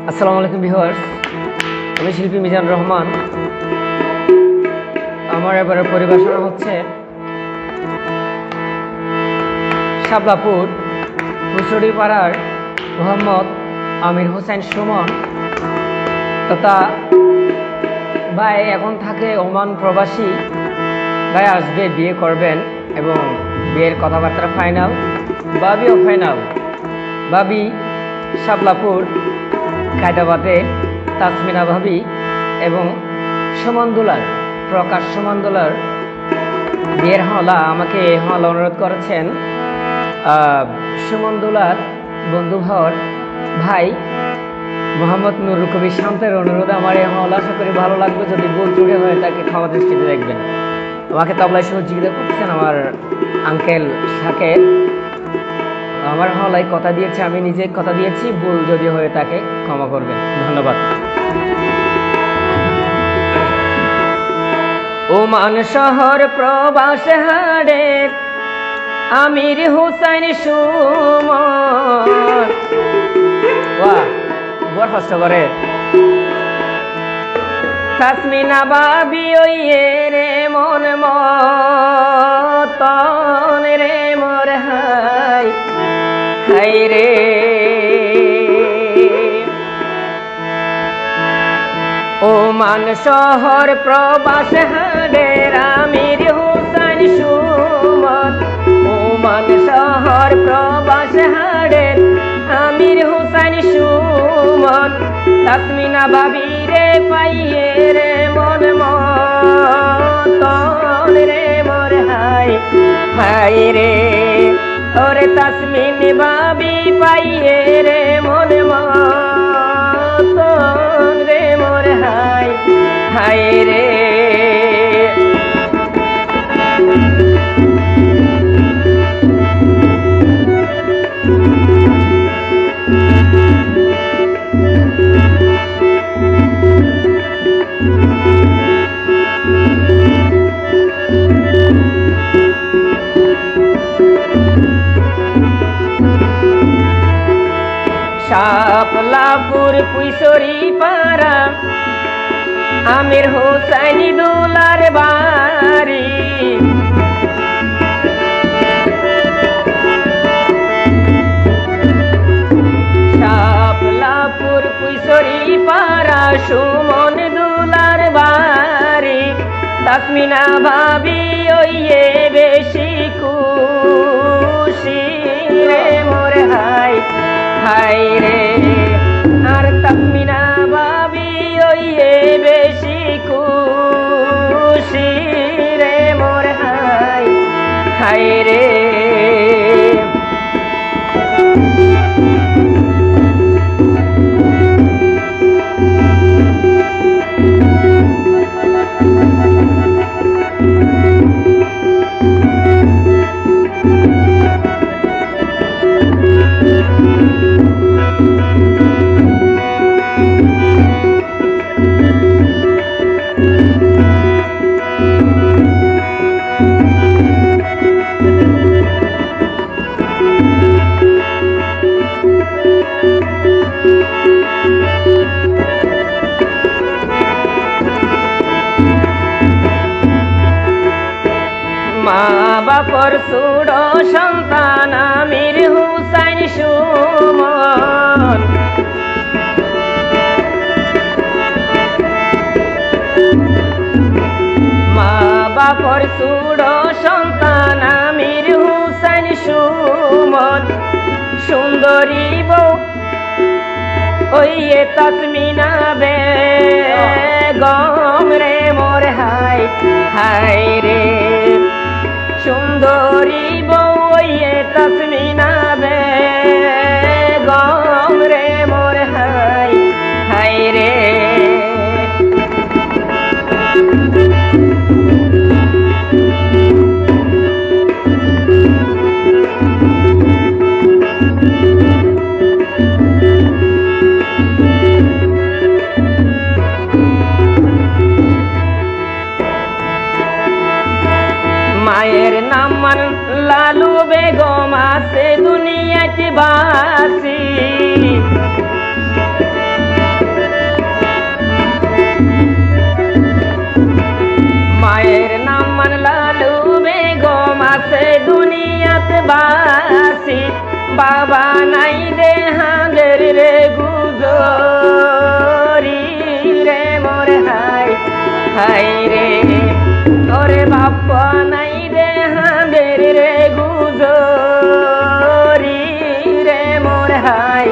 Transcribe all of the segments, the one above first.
আসসালামু আলাইকুম ভিউয়ার্স, আমি শিল্পী মিজান রহমান। আমার এবারে পরিবেশনা হচ্ছে শাপলাপুর কুচুড়িপাড়ার মোহাম্মদ আমির হোসেন সুমন তথা ভাই এখন থাকে ওমান প্রবাসী। ভাই আসবে, বিয়ে করবেন এবং বিয়ের কথাবার্তা ফাইনাল, বাবিও ফাইনাল। বাবি শাপলাপুর কায়দাবাদে তাসমিনা ভাবি এবং সুমন দুলার, প্রকাশ সুমন দুলার বিয়ের হলা আমাকে হলা অনুরোধ করেছেন। সুমন দুলার বন্ধুভর ভাই মোহাম্মদ নুরুল কবির শান্তের অনুরোধে আমার এই হলা আশা করি ভালো লাগবে। যদি ভুল ত্রুটি হয় তাকে ক্ষমা দৃষ্টিতে দেখবেন। আমাকে তবলায় সহযোগিতা করছেন আমার আঙ্কেল শাকের। আমার হলায় কথা দিয়েছে, আমি নিজে কথা দিয়েছি, ভুল যদি হয়ে তাকে ক্ষমা করবেন। ধন্যবাদ। ওমান শহর প্রবাস হাড়ের আমির হোসেন সুমন। বাহ, বড় কষ্ট করে। তাসমিনা বাবি ওইয়ে রে মন মতন রে মোর হাই হাই রে। ওমান শহর প্রবাস হাড়ের আমির হোসেন সুমন। ওমান শহর প্রবাস হাড়ের আমির হোসেন সুমন। তাসমিনা ভাবি রে পাইয়ে রে মন মতন রে মোর হাই হাই রে। ওরে তাসমিন ভাবি পাইয়ে রে মন মতন রে মোর হাই হাই রে। শাপলাপুর কুচুড়িপাড়া আমির হোসেন দুলার বাড়ি। শাপলাপুর কুচুড়িপাড়া সুমন দুলার বাড়ি। তাসমিনা ভাবি ওইয়ে বেশি খুশি রে মোর হাই হাই রে। আর তাসমিনা ভাবি ওইয়ে বেশি খুশি রে মোর হাই হাই রে। মা বাপর সুড় সন্তান আমির হোসেন সুমন। মা বাপর সুড় সন্তান আমির হোসেন সুমন। সুন্দরী বউ ওইয়ে তাসমিনা বেগম রে মোর হাই হাই রে। সুন্দরী বউ ওইয়ে তাসমিনা বেগম রে মোর হাই হাই রে। মায়ের নাম মান লালু বেগম আছে বানাই দে হাঁদের রে গুজরি রে মোর হাই হাই রে ওরে বাপ বানাই দে হাঁদের রে গুজরি রে মোর হাই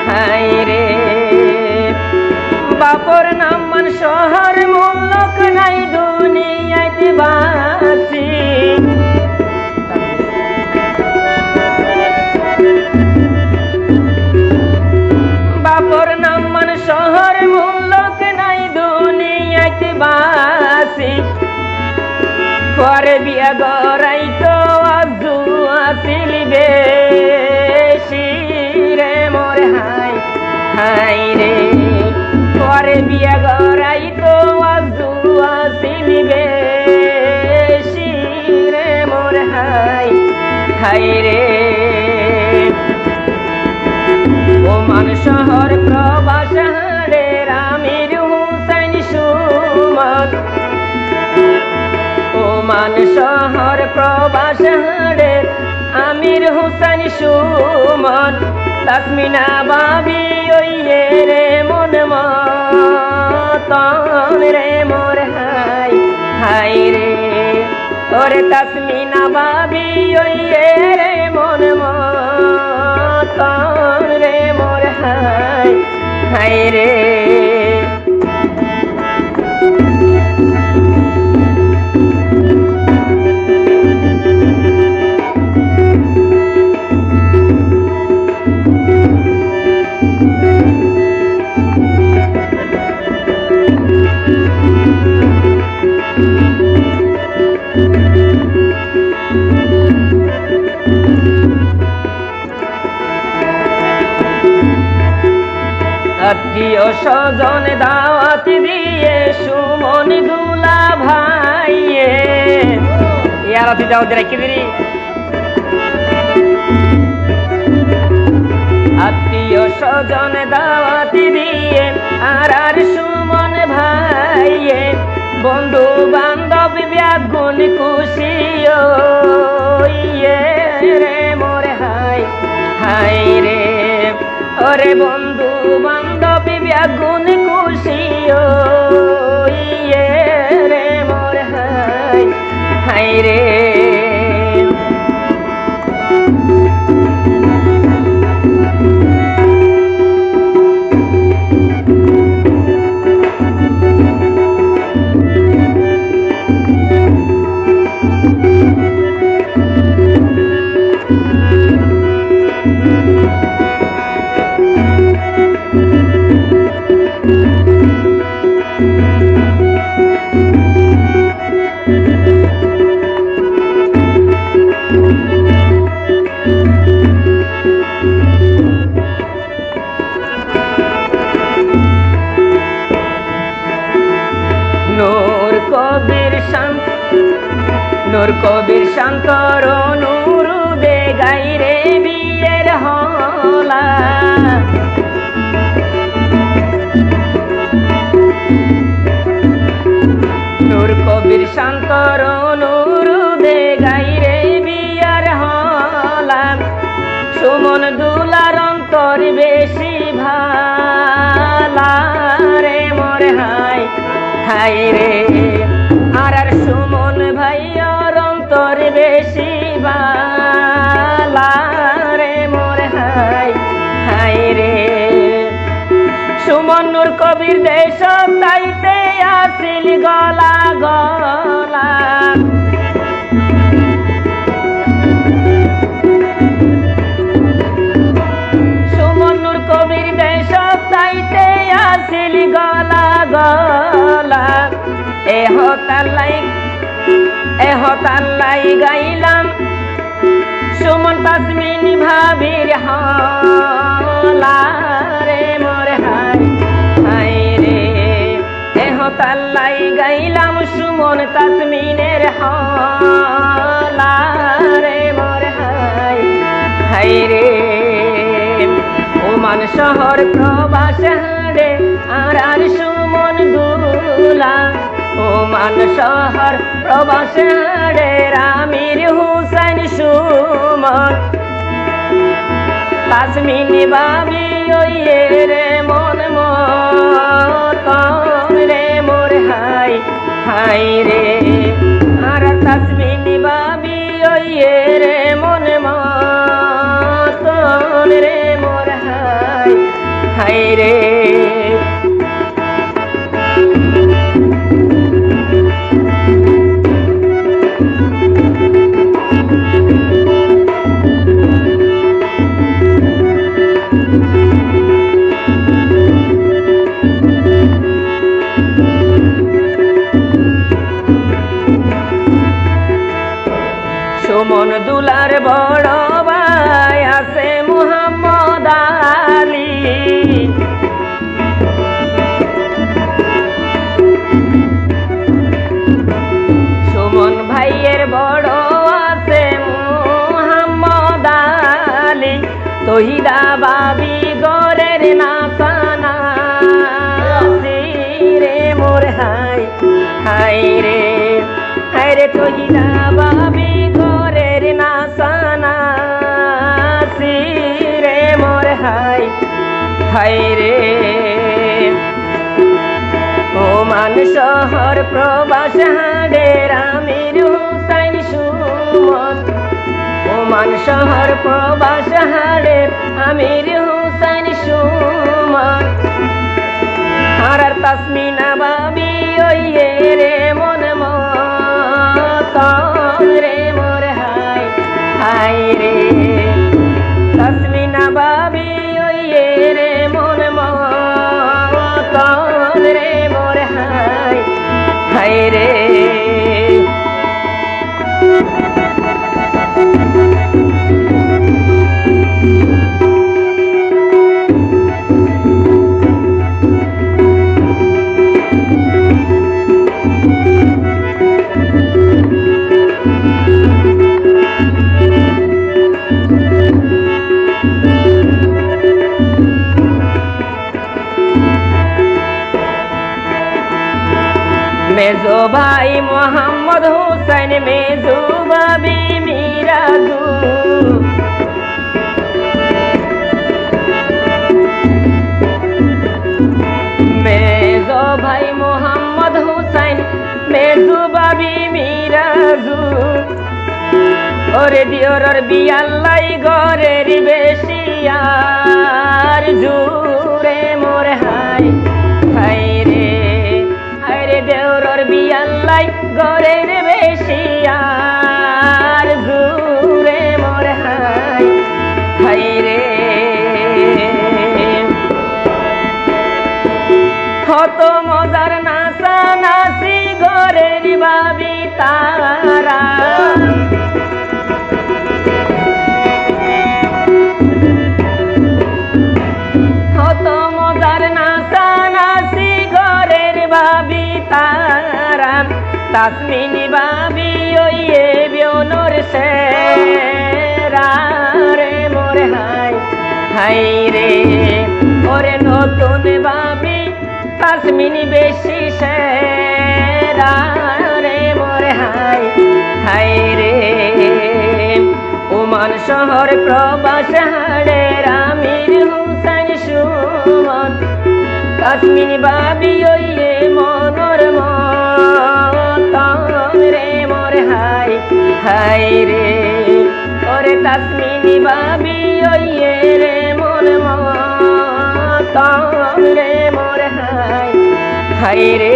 হাই রে বাপর নাম মান শহর মুল্লক নাই দুনিয়াতে বাঁচি বাপর নাম মান শহর মুল্লক নাই দুনিয়াতে বাঁচি পরে বিয়া গড়াই তো আজু আসিল বেশি রে মোর হাই হাই রে পরে বিয়া গড়াই তো আজু আসিল বেশি রে মোর হাই হাই রে ওমান শহর প্রবাস হাড়ে আমির হুসাইন সুমন ওমান শহর প্রবাস হাড়ে আমির হুসাইন সুমন তাসমিনা বাবি ওইয়ে রে মন মতন রে মোর হাই হাই রে ওরে তাসমিনা বাবি ওইয়ে রে মন মতন রে মোর হাই হাই রে আত্মীয় স্বজন দাওয়াত দিয়ে সুমন দুলা ভাইয়ে ইয়ারাতি দাওয়াত রেখে দিলি আত্মীয় স্বজন দাওয়াত দিয়ে আর সুমন ভাইয়ে বন্ধু বান্ধব ব্যাগুন খুশি রে মোর হাই হাই রে ওরে বন্ধু বান্ধব ব্যাগুন খুশি রে মোর হাই হাই রে নূর কবির শান্তর নুরুদে গাইরে বিয়ের হলা নূর কবির শান্তর নুরুদে গাইরে বিয়ার হলা সুমন দুলার অন্তর বেশি ভালা রে মোর হাই হাই রে আর সুমন ভাইয়ার অন্তর বেশি বালা রে মোর হাই হাই রে সুমন নূর কবির দেশ তাইতে আসিল গলা গলা সুমন নূর কবির দেশ তাইতে আসিল গলা গলা এহতাল্লাই গাইলাম সুমন তাসমিন ভাবির হলা রে মোর হাই হাই রে এহতাল্লাই গাইলাম সুমন তাসমিনের হলা রে মোর হাই হাই রে ওমান শহর প্রবাস হাড়ে আর সুমন দুলা ওমান শহর প্রবাস হাড়ে আমির হুসাইন সুমন তাসমিনী ভাবি ওই রে মন মতন রে মোর হাই হাই রে আর তাসমিনী ভাবি ওই রে মন মতন রে মোর হাই হাই রে সুমন দুলার বড় ভাই আছে মুহাম্মদ আলী সুমন ভাইয়ের বড় আছে মুহাম্মদ আলী তহিদা বাবি গরের নাসানা রে মোর হাই হাই রে হাই রে তহিদা বাবি গরের নাসানা রে মোর হাই হাই রে ওমান শহর প্রবাস হাড়ের আমির হুসাইন সুমন ওমান শহর প্রবাস হাড়ের আমির হুসাইন সুমন আর তাসমিনা ভাবি ওই রে মন মতন রে মোর হাই হাই রে তাসমিনা ভাবি ওই রে মন মতন রে মোর হাই হাই রে मेजो भाई मोहम्मद हुसैन मेजो बाबी मीराजू मेजो भाई मोहम्मद हुसैन मेजो बाबी मीराजू और दियोर बियाल्लाई गरेर बेशियार जूरे मोर हाय हाय रे দেওরর বিয়াল্লাই গরের বেশিয়ার জুরে মোর হাই হাই রে হত মজার নাচা নাচি গরের বাবি তারা হত মজার নাচা নাচি গরের বাবি তারাম তাসমিনী ভাবি ওই বিয়নর সেরা রে মোর হাই হাই রে ওরে নতুন ভাবি তাসমিনী বেশি সেরা রে মোর হাই হাই রে ওমান শহর প্রবাস হাড়ের আমির হুসাইন সুমন তাসমিনী ভাবি ওই মনর মতন রে মোর হাই হাই রে ওরে তাসমিনী ভাবি ওই রে মন মতন রে মোর হাই হাই রে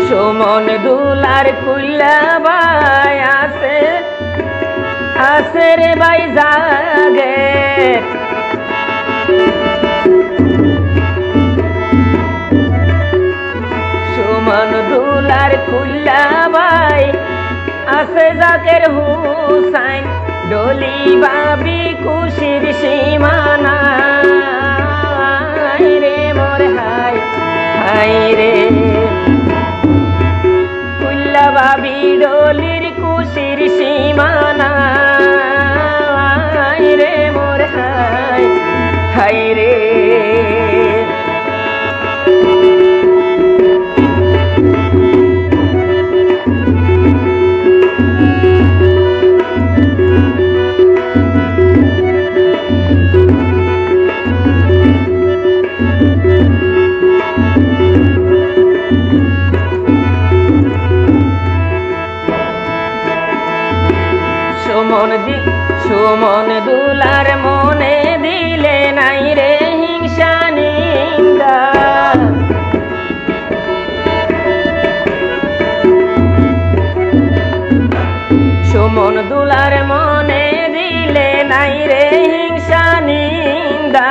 সুমন দুলার কুল্লা ভাই আছে আছে রে ভাই জাগে সুমন দুলার কুল্লা ভাই আছে জাকের হুসাইন ডলি বাবি খুশির সীমানা রে মোর হাই হাই রে কুল্লা বাবি ডলির খুশির সীমানা রে মোর হাই হাই রে সুমন দুলার মনে দিলে নাই রে হিংসা নিন্দা সুমন দুলার মনে দিলে নাই রে হিংসা নিন্দা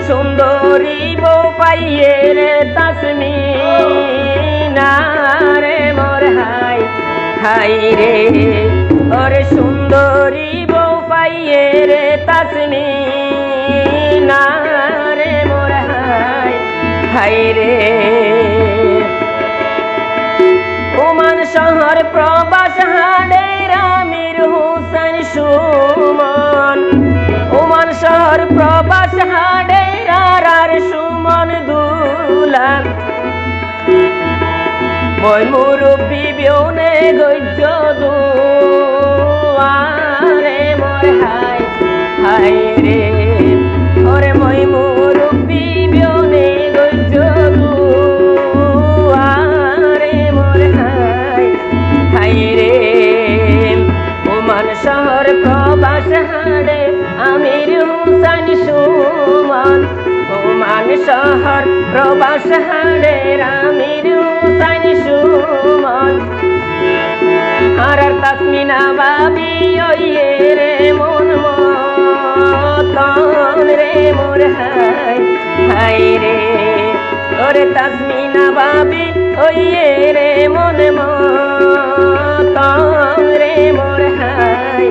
সুন্দরী বউ পাইয়ে রে তাসমিনা রে মোর হাই হাই রে ওরে সুন্দরী বউ পাইয়ে রে তাসমিনা রে মোর হাই হাই রে ওমান শহর প্রবাস হাডে আমির হোসেন সুমন ওমান শহর প্রবাস হাডে আর সুমন দুলা মই মুরব্বী বিয়নে গজ্য দুয়ারে মোর হাই হাই রে ওরে মই মুরব্বী বিয়নে গজ্য দুয়ারে মোর হাই হাই রে ওমান শহর প্রবাস হাডে আমির হোসেন সুমন ওমান শহর প্রবাস হাডে আমির হোসেন সুমন আর তাসমিনা বাবি ওইয়ে রে মন মতন রে মোর হাই হাই রে ওরে তাসমিনা বাবি ওইয়ে রে মন মতন রে মোর হাই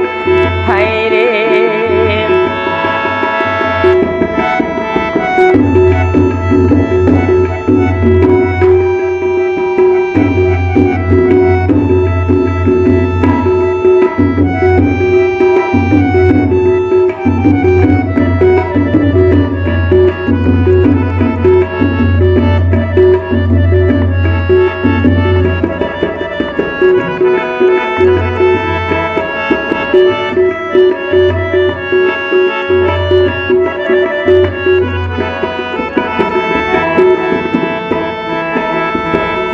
হাই রে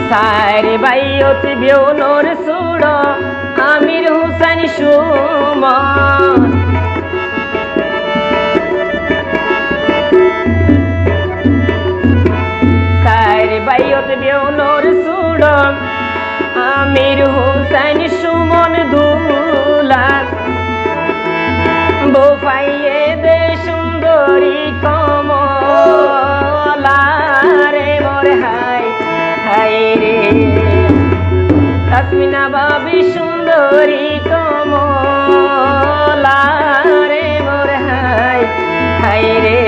সারে বাইয়ত বিয়নোর সুড় আমির হোসেন সুমন সারে বাইয়ত বিয়নোর সুড় আমির হোসেন সুমন দুলা বউ পাইয়ে দে সুন্দরী কমলা রে মোর হাই হাই রে তাসমিনা বাবি সুন্দরী কমলা রে মোর হাই হাই রে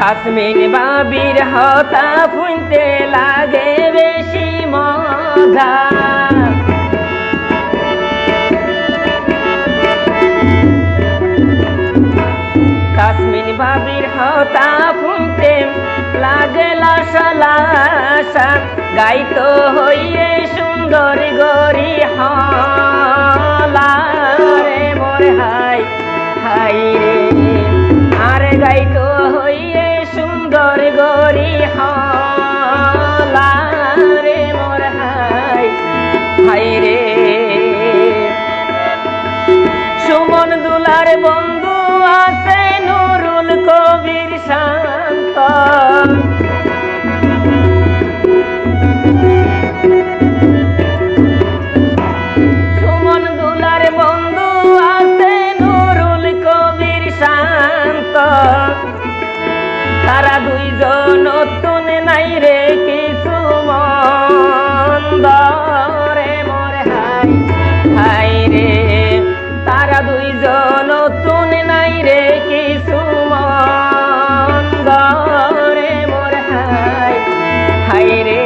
তাসমিন বাবির হতা ফুনতে লাগে বেশি মজা তাসমিন বাবির হতা ফুনতে লাগে লাশা লাশা গাইতো হইয়ে সুন্দর গরি হলা রে মোর হাই হাই রে আর গাইতো হইয়ে সুন্দর গরি হলা রে মোর হাই হাই রে সুমন দুলার বন্ধু আছে নুরুল কবির শান্ত সুমন তারা দুইজন নতুন নাই রে কিছু মন্দ রে মোর হাই হাই রে তারা দুইজন নতুন নাই রে কিছু মন্দ রে মোর হাই হাই রে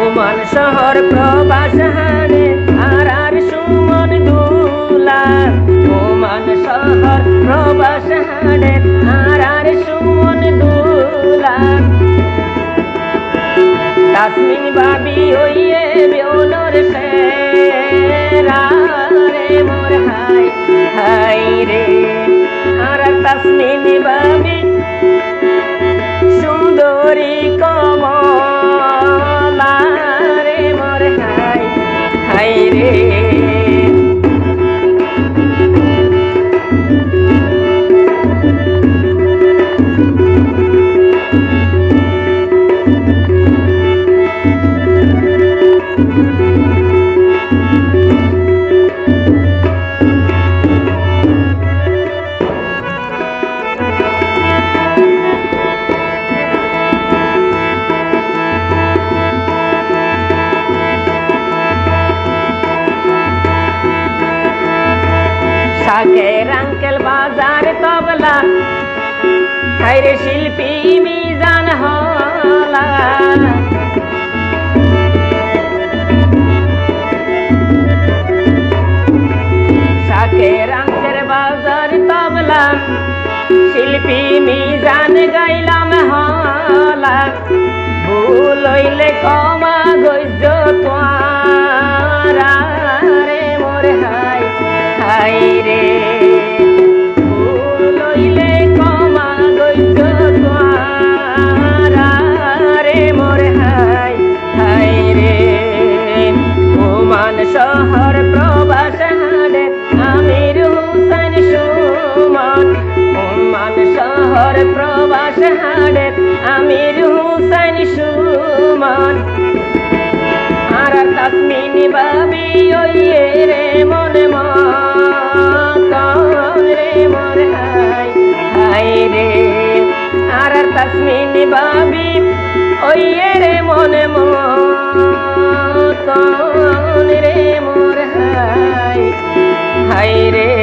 ওমান শহর প্রবাস হারে আর সুমন দুলা ওমান শহর প্রবাস হারে আর সুমন দুলা তাসমিন বাবি হইয়ে বেউনর সেরা রে মোর হাই হাই রে আর তাসমিন বাবি সুন্দরী কমলা রে মোর হাই হাই রে শাকের আঙ্কেল বাজার তবলা হাইরে শিল্পী মিজান হলা শাকের আঙ্কেল বাজার তবলা শিল্পী মিজান গাইলাম হলা ভুল হইলে কমা গইজ তোয়ারা রে মোর হাই হাই রে ভুল হইলে কমা গইজ তোয়ারা রে মোর হাই হাই রে ওমান শহর প্রবাস হারে আমির হুসেন সুমন ওমান শহর প্রবাস হারে আমির হুসেন সুমন আর তাসমিন বাবি ওইয়ে রে মন মতন রে মোর হাই হাই রে আর তাসমিন বাবি ওইয়ে রে মন মতন রে মোর হাই হাই রে